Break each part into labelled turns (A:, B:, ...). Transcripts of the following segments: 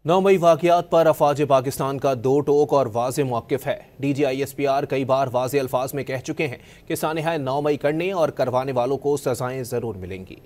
A: 9 मई वाक़यात पर अफवाज पाकिस्तान का दो टोक और वाज़ेह मौक़िफ़ है। DGISPR कई बार वाज़ेह अल्फाज में कह चुके हैं कि सानहा 9 मई करने और करवाने वालों को सजाएं ज़रूर मिलेंगी।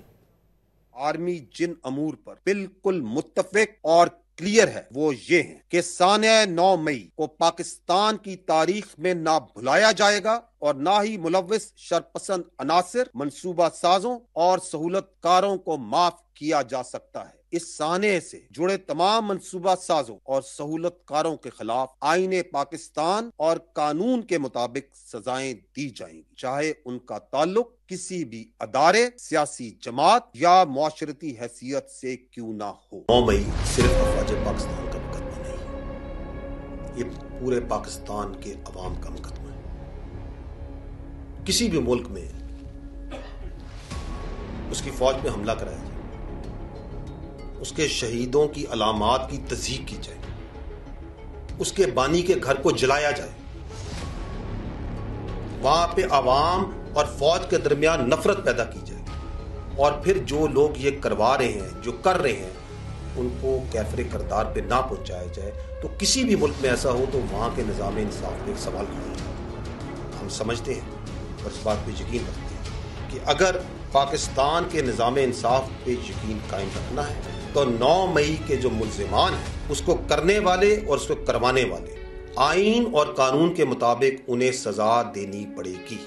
B: आर्मी जिन अमूर पर बिल्कुल मुत्तफ़िक और क्लियर है वो ये है कि सानहा 9 मई को पाकिस्तान की तारीख में ना भुलाया जाएगा और ना ही मुलव्विस शरपसंद अनासिर, मंसूबा साजों और सहूलतकारों को माफ किया जा सकता है। इस सानहे से जुड़े तमाम मंसूबा साजों और सहूलतकारों के खिलाफ आईने पाकिस्तान और कानून के मुताबिक सजाएं दी जाएंगी, चाहे उनका ताल्लुक किसी भी अदारे, सियासी जमात या मुआशरती हैसियत से क्यों ना हो।
C: 9 मई सिर्फ अफवाज पाकिस्तान का मुकदमा नहीं, ये पूरे पाकिस्तान के अवाम का मुकदमा है। किसी भी मुल्क में उसकी फौज पे हमला कराया जाए, उसके शहीदों की अलामात की तस्दीक की जाए, उसके बानी के घर को जलाया जाए, वहां पे अवाम और फौज के दरमियान नफरत पैदा की जाए और फिर जो लोग ये करवा रहे हैं, जो कर रहे हैं, उनको कैफरे करदार पे ना पहुंचाया जाए, तो किसी भी मुल्क में ऐसा हो तो वहां के निज़ाम इंसाफ पे एक सवाल खड़ा है। हम समझते हैं और इस बात पे यकीन रखते हैं कि अगर पाकिस्तान के निज़ाम इंसाफ पे यकीन कायम रखना है तो 9 मई के जो मुल्जिमान हैं उसको करने वाले और उसको करवाने वाले आईन और कानून के मुताबिक उन्हें सजा देनी पड़ेगी।